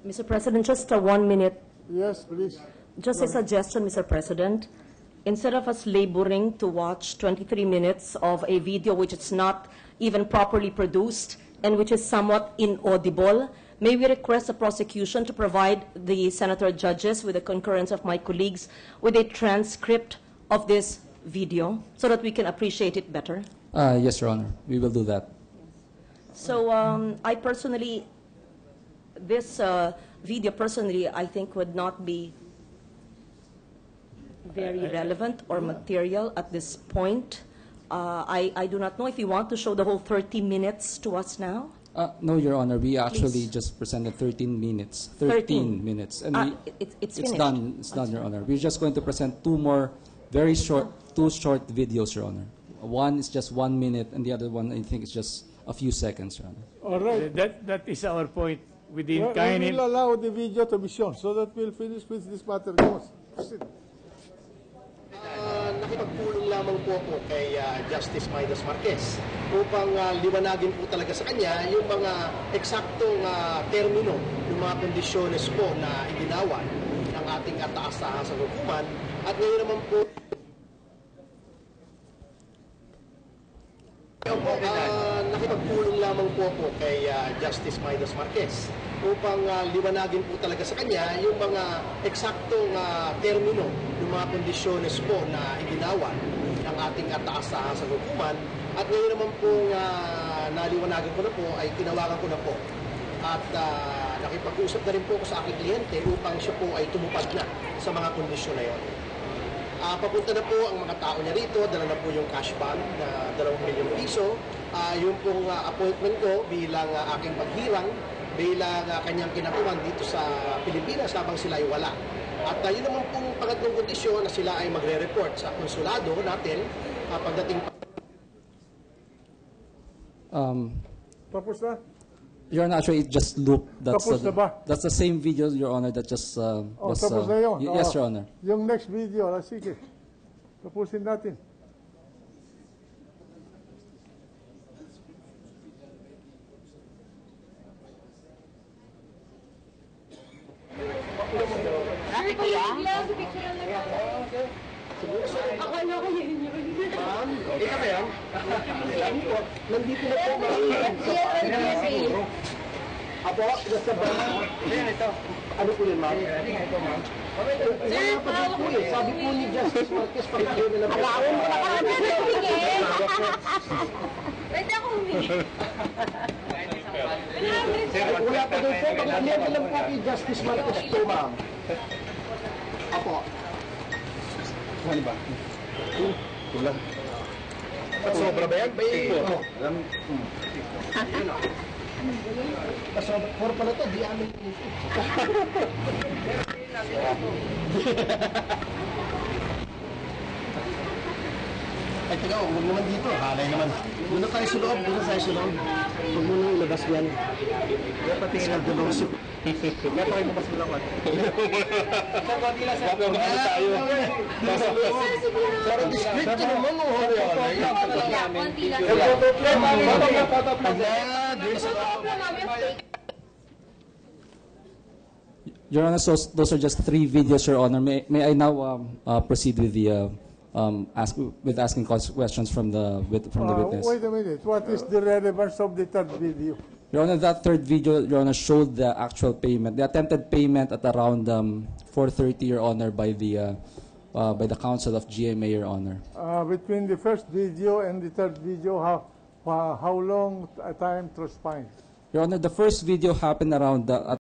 Mr. President, just a 1 minute. Yes, please. Just a suggestion, Mr. President. Instead of us laboring to watch 23 minutes of a video which is not even properly produced and which is somewhat inaudible, may we request the prosecution to provide the senator judges, with the concurrence of my colleagues, with a transcript of this video so that we can appreciate it better? Yes, Your Honor. We will do that. So I personally, this video personally, I think would not be very relevant or material at this point. I do not know if you want to show the whole 30 minutes to us now. No, Your Honor. We actually Please. just presented 13 minutes. 13 minutes. And it's it's finished. done. It's done, Your Honor. We're just going to present two short videos, Your Honor. One is just 1 minute, and the other one, I think, is just a few seconds, Your Honor. All right. That is our point. Within We will allow the video to be shown so that we'll finish with this matter. Proceed. Nakipagpulong lamang po ako kay Justice Midas Marquez upang liwanagin po talaga sa kanya yung mga eksaktong termino, yung mga kondisyones po na iginawan ng ating taas-tahasang hukuman. At ngayon naman po, nakipagpulong lamang po ako kay Justice Midas Marquez upang liwanagin po talaga sa kanya yung mga eksaktong termino, yung mga kondisyones po na iginawan ng ating taas-tahasang hukuman. At ngayon naman po naliwanagan ko na po ay tinawagan ko na po at nakipag-usap na rin po ako sa aking kliyente upang siya po ay tumupad na sa mga kondisyon na yun. Papunta na po ang mga tao niya rito, dala na po yung cash bond na 2 milyong piso. Yung pong appointment ko bilang aking paghirang, bilang kanyang kinatuan dito sa Pilipinas habang sila ay wala. At yun naman pong pangatlong kondisyon na sila ay magre-report sa konsulado natin pagdating. Tapos na? Your Honor, actually, it just looped. Tapos na ba? That's the same video, Your Honor, that just was... tapos na yun? Yes, Your Honor. Yung next video, sige. Tapusin natin. Akala ko yun yun. Ma'am, ikaw ba yan? Nandito na po, ma'am. Apo, nasa ba? Ito. Ano po yun, ma'am? Ito, ma'am. Sabi po ni Justice Marquez, pagkakas na lang. Alawin mo na kami. Pwede ako humingi. Wala pa doon po. Pag-alawin lang po kay Justice Marquez ito, ma'am. Apo. Ano ba? Kulang. Sobra ba yan? Sobra. Puro pala ito, di amin. Ay, taga, huwag naman dito. Halay naman. Muna tayo sa loob. Huwag mo nang ilabas yan. Kaya pati nga dalawang soup. Kaya pa kayo bumas mo lang. Kapag ano tayo. Pero discreet ka naman. Your Honor, so those are just 3 videos, Your Honor. May I now proceed with the asking questions from the witness? Wait a minute. What is the relevance of the third video? Your Honor, that third video, Your Honor, showed the actual payment, the attempted payment at around 4:30, Your Honor, by the Council of GMA, Your Honor. Between the first video and the third video, how long a time transpired? Your Honor, the first video happened around